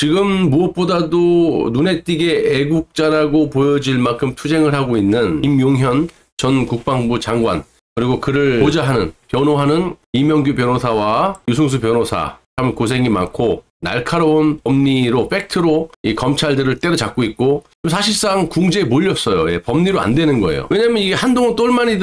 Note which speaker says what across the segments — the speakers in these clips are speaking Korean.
Speaker 1: 지금 무엇보다도 눈에 띄게 애국자라고 보여질 만큼 투쟁을 하고 있는 김용현 전 국방부 장관, 그리고 그를 보좌하는, 변호하는 이명규 변호사와 유승수 변호사, 참 고생이 많고 날카로운 법리로, 팩트로 이 검찰들을 때려잡고 있고, 사실상 궁지에 몰렸어요. 예, 법리로 안 되는 거예요. 왜냐면 이게 한동안 똘마니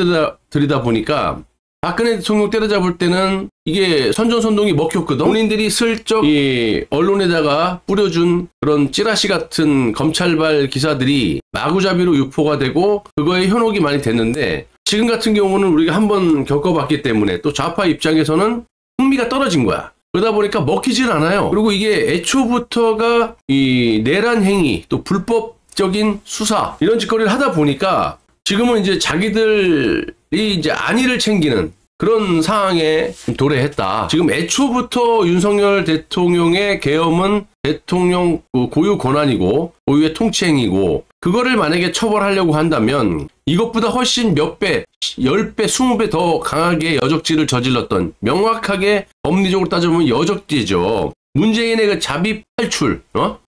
Speaker 1: 들이다 보니까 박근혜 대통령 때려잡을 때는 이게 선전선동이 먹혔거든. 본인들이 슬쩍 이 언론에다가 뿌려준 그런 찌라시 같은 검찰발 기사들이 마구잡이로 유포가 되고 그거에 현혹이 많이 됐는데, 지금 같은 경우는 우리가 한번 겪어봤기 때문에 또 좌파 입장에서는 흥미가 떨어진 거야. 그러다 보니까 먹히질 않아요. 그리고 이게 애초부터가 이 내란 행위, 또 불법적인 수사, 이런 짓거리를 하다 보니까 지금은 이제 자기들이 이제 안위를 챙기는 그런 상황에 도래했다. 지금 애초부터 윤석열 대통령의 계엄은 대통령 고유 권한이고 고유의 통치행위고, 그거를 만약에 처벌하려고 한다면 이것보다 훨씬 몇 배, 10배, 20배 더 강하게 여적죄를 저질렀던, 명확하게 법리적으로 따져보면 여적죄죠. 문재인의 그 자비 탈출,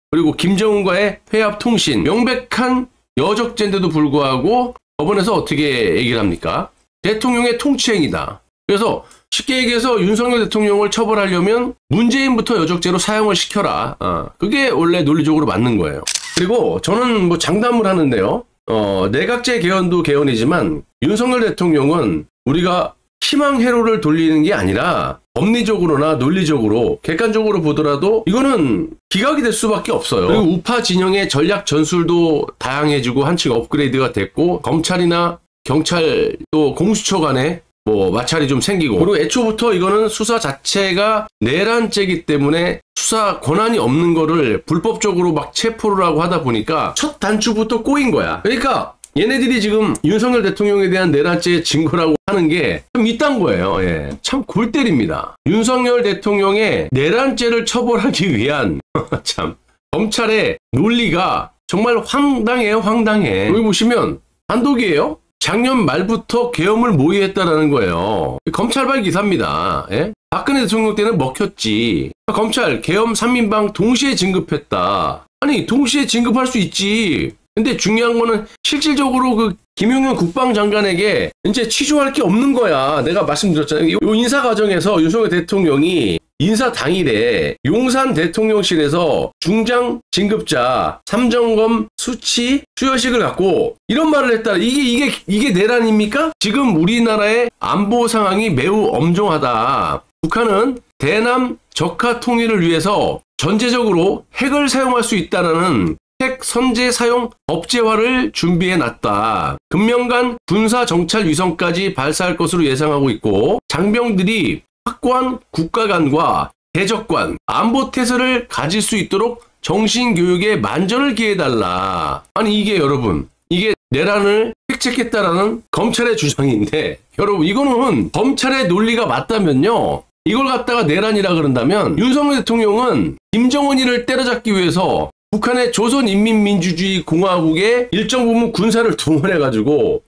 Speaker 1: 그리고 김정은과의 회합 통신, 명백한 여적죄인데도 불구하고 법원에서 어떻게 얘기를 합니까? 대통령의 통치행위다. 그래서 쉽게 얘기해서 윤석열 대통령을 처벌하려면 문재인부터 여적죄로 사형을 시켜라. 그게 원래 논리적으로 맞는 거예요. 그리고 저는 뭐 장담을 하는데요. 내각제 개헌도 개헌이지만 윤석열 대통령은 우리가 희망 회로를 돌리는 게 아니라 법리적으로나 논리적으로 객관적으로 보더라도 이거는 기각이 될 수밖에 없어요. 그리고 우파 진영의 전략 전술도 다양해지고 한층 업그레이드가 됐고, 검찰이나 경찰 또 공수처 간에 뭐 마찰이 좀 생기고, 그리고 애초부터 이거는 수사 자체가 내란죄이기 때문에 수사 권한이 없는 거를 불법적으로 막 체포를 하고 하다 보니까 첫 단추부터 꼬인 거야. 그러니까 얘네들이 지금 윤석열 대통령에 대한 내란죄의 증거라고 하는 게 좀 이딴 거예요. 예. 참 골 때립니다. 윤석열 대통령의 내란죄를 처벌하기 위한 참 검찰의 논리가 정말 황당해요. 황당해. 여기 보시면 단독이에요. 작년 말부터 계엄을 모의했다라는 거예요. 검찰발 기사입니다. 예? 박근혜 대통령 때는 먹혔지. 검찰 계엄 3인방 동시에 진급했다. 아니, 동시에 진급할 수 있지. 근데 중요한 거는 실질적으로 그 김용현 국방장관에게 이제 취조할 게 없는 거야. 내가 말씀드렸잖아요. 이 인사 과정에서 윤석열 대통령이 인사 당일에 용산 대통령실에서 중장 진급자 3점검 수치 수여식을 갖고 이런 말을 했다. 이게 내란입니까? 지금 우리나라의 안보 상황이 매우 엄중하다. 북한은 대남 적화 통일을 위해서 전제적으로 핵을 사용할 수 있다는 핵 선제 사용 법제화를 준비해놨다. 금명간 군사 정찰 위성까지 발사할 것으로 예상하고 있고, 장병들이 확고한 국가관과 대적관, 안보태세를 가질 수 있도록 정신교육에 만전을 기해달라. 아니, 이게 여러분, 이게 내란을 획책했다라는 검찰의 주장인데, 여러분, 이거는 검찰의 논리가 맞다면요, 이걸 갖다가 내란이라 그런다면 윤석열 대통령은 김정은이를 때려잡기 위해서 북한의 조선인민민주주의공화국의 일정 부분 군사를 동원해가지고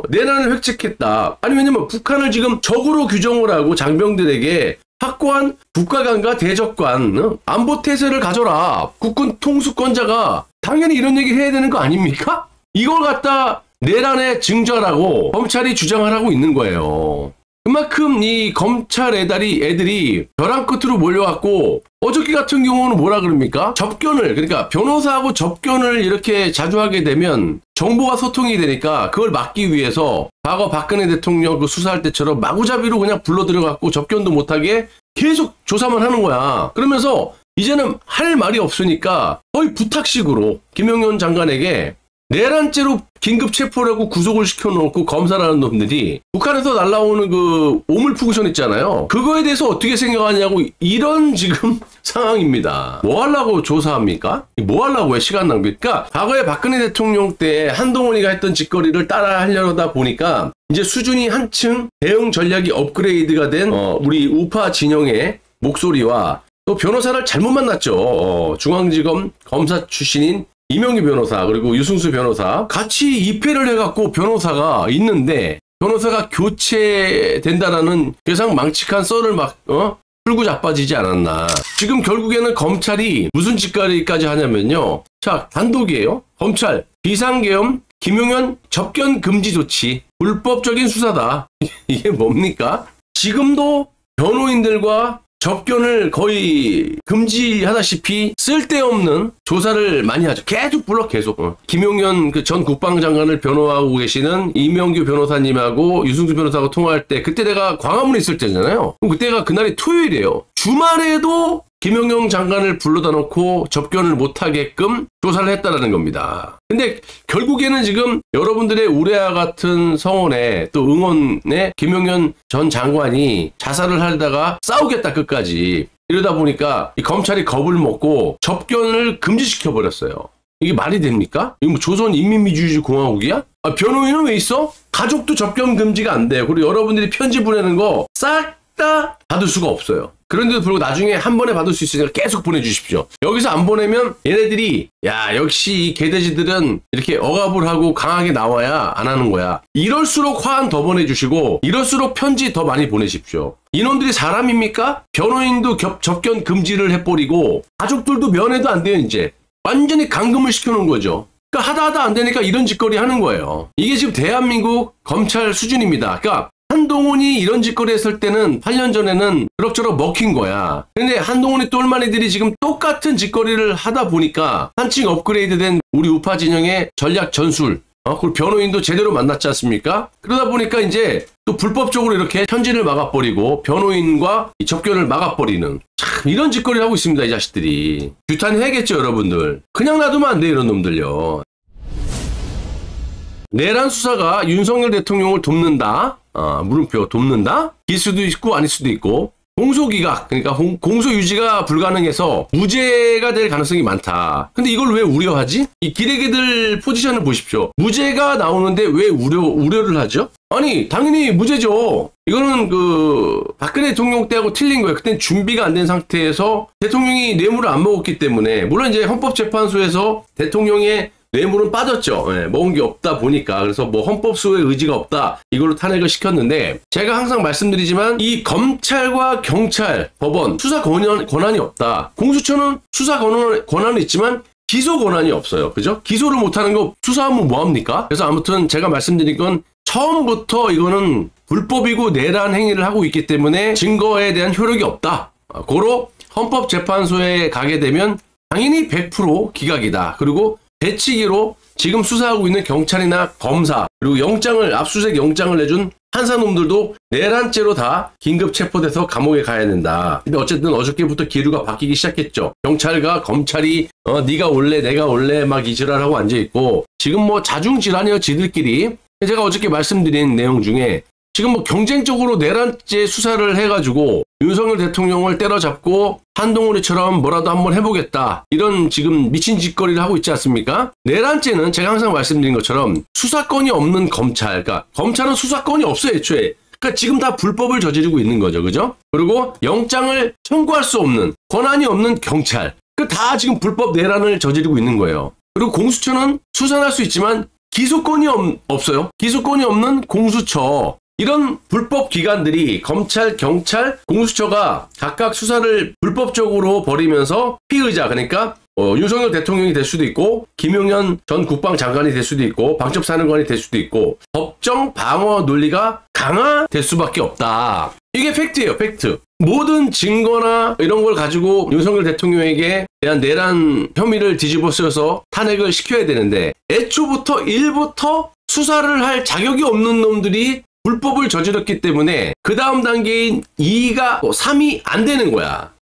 Speaker 1: 내란을 획책했다. 아니, 왜냐면 북한을 지금 적으로 규정을 하고 장병들에게 확고한 국가관과 대적관, 안보태세를 가져라. 국군 통수권자가 당연히 이런 얘기 해야 되는 거 아닙니까? 이걸 갖다 내란의 증거라고 검찰이 주장을 하고 있는 거예요. 그만큼 이 검찰 애들이 벼랑 끝으로 몰려왔고, 어저께 같은 경우는 뭐라 그럽니까? 접견을, 그러니까 변호사하고 접견을 이렇게 자주 하게 되면 정보가 소통이 되니까 그걸 막기 위해서 과거 박근혜 대통령 그 수사할 때처럼 마구잡이로 그냥 불러들여갖고 접견도 못하게 계속 조사만 하는 거야. 그러면서 이제는 할 말이 없으니까 거의 부탁식으로 김용현 장관에게 내란죄로 긴급 체포를 하고 구속을 시켜놓고 검사라는 놈들이 북한에서 날라오는 그 오물푸구션 있잖아요. 그거에 대해서 어떻게 생각하냐고, 이런 지금 상황입니다. 뭐 하려고 조사합니까? 뭐 하려고 해, 시간 낭비. 그러니까 과거에 박근혜 대통령 때 한동훈이가 했던 짓거리를 따라 하려다 보니까 이제 수준이 한층 대응 전략이 업그레이드가 된 우리 우파 진영의 목소리와, 또 변호사를 잘못 만났죠. 중앙지검 검사 출신인 이명규 변호사, 그리고 유승수 변호사 같이 입회를 해갖고 변호사가 있는데, 변호사가 교체된다라는 괴상망측한 썰을 막 풀고 자빠지지 않았나. 지금 결국에는 검찰이 무슨 짓거리까지 하냐면요. 자, 단독이에요. 검찰 비상계엄 김용현 접견 금지 조치 불법적인 수사다. 이게 뭡니까? 지금도 변호인들과 접견을 거의 금지하다시피 쓸데없는 조사를 많이 하죠. 계속 불러 계속. 김용현 그 전 국방장관을 변호하고 계시는 이명규 변호사님하고 유승수 변호사하고 통화할 때 그때 내가 광화문에 있을 때잖아요. 그럼 그때가 그날이 토요일이에요. 주말에도 김용현 장관을 불러다 놓고 접견을 못하게끔 조사를 했다라는 겁니다. 근데 결국에는 지금 여러분들의 우려와 같은 성원에 또 응원에 김용현 전 장관이 자살을 하다가 싸우겠다 끝까지 이러다 보니까 이 검찰이 겁을 먹고 접견을 금지시켜버렸어요. 이게 말이 됩니까? 이거 뭐 조선인민민주주의공화국이야? 아, 변호인은 왜 있어? 가족도 접견 금지가 안 돼요. 그리고 여러분들이 편지 보내는 거 싹 다 받을 수가 없어요. 그런데도 불구하고 나중에 한 번에 받을 수 있으니까 계속 보내주십시오. 여기서 안 보내면 얘네들이 야 역시 이 개돼지들은 이렇게 억압을 하고 강하게 나와야 안 하는 거야. 이럴수록 화환 더 보내주시고 이럴수록 편지 더 많이 보내십시오. 이놈들이 사람입니까? 변호인도 접견 금지를 해버리고 가족들도 면회도 안 돼요. 이제 완전히 감금을 시켜놓은 거죠. 그러니까 하다 안 되니까 이런 짓거리 하는 거예요. 이게 지금 대한민국 검찰 수준입니다. 그러니까 한동훈이 이런 짓거리 했을 때는 8년 전에는 그럭저럭 먹힌 거야. 근데 한동훈이 똘마니들이 지금 똑같은 짓거리를 하다 보니까 한층 업그레이드된 우리 우파 진영의 전략 전술, 그리고 변호인도 제대로 만났지 않습니까? 그러다 보니까 이제 또 불법적으로 이렇게 편지를 막아버리고 변호인과 이 접견을 막아버리는 참 이런 짓거리를 하고 있습니다. 이 자식들이. 규탄해야겠죠 여러분들. 그냥 놔두면 안 돼 이런 놈들요. 내란 수사가 윤석열 대통령을 돕는다. 물음표 돕는다? 일 수도 있고 아닐 수도 있고 공소기각 그러니까 공소 유지가 불가능해서 무죄가 될 가능성이 많다. 근데 이걸 왜 우려하지? 이 기레기들 포지션을 보십시오. 무죄가 나오는데 왜 우려를 하죠? 아니 당연히 무죄죠. 이거는 그 박근혜 대통령 때하고 틀린 거예요. 그땐 준비가 안 된 상태에서 대통령이 뇌물을 안 먹었기 때문에 물론 이제 헌법재판소에서 대통령의 뇌물은 빠졌죠. 예, 먹은 게 없다 보니까. 그래서 뭐 헌법소의 의지가 없다. 이걸로 탄핵을 시켰는데 제가 항상 말씀드리지만 이 검찰과 경찰, 법원 수사 권한이 없다. 공수처는 수사 권한은 있지만 기소 권한이 없어요. 그죠? 기소를 못하는 거 수사하면 뭐합니까? 그래서 아무튼 제가 말씀드린 건 처음부터 이거는 불법이고 내란 행위를 하고 있기 때문에 증거에 대한 효력이 없다. 고로 헌법재판소에 가게 되면 당연히 100% 기각이다. 그리고 대치기로 지금 수사하고 있는 경찰이나 검사 그리고 압수수색 영장을 내준 판사놈들도 내란죄로 다 긴급 체포돼서 감옥에 가야 된다. 근데 어쨌든 어저께부터 기류가 바뀌기 시작했죠. 경찰과 검찰이 네가 올래 내가 올래 막 이지랄하고 앉아있고 지금 뭐 자중질환이요 지들끼리. 제가 어저께 말씀드린 내용 중에 지금 뭐 경쟁적으로 내란죄 수사를 해가지고 윤석열 대통령을 때려잡고 한동훈이처럼 뭐라도 한번 해보겠다. 이런 지금 미친 짓거리를 하고 있지 않습니까? 내란죄는 제가 항상 말씀드린 것처럼 수사권이 없는 검찰, 그러니까 검찰은 수사권이 없어요, 애초에. 그러니까 지금 다 불법을 저지르고 있는 거죠, 그죠? 그리고 영장을 청구할 수 없는, 권한이 없는 경찰. 그 다 지금 불법 내란을 저지르고 있는 거예요. 그리고 공수처는 수사할 수 있지만 기소권이 없어요. 기소권이 없는 공수처. 이런 불법 기관들이 검찰, 경찰, 공수처가 각각 수사를 불법적으로 벌이면서 피의자 그러니까 윤석열 대통령이 될 수도 있고 김용현 전 국방장관이 될 수도 있고 방첩사령관이 될 수도 있고 법정 방어 논리가 강화될 수밖에 없다. 이게 팩트예요. 팩트. 모든 증거나 이런 걸 가지고 윤석열 대통령에게 대한 내란 혐의를 뒤집어 쓰여서 탄핵을 시켜야 되는데 애초부터 1부터 수사를 할 자격이 없는 놈들이 불법을 저질렀기 때문에 그 다음 단계인 2가 3이 안 되는 거야.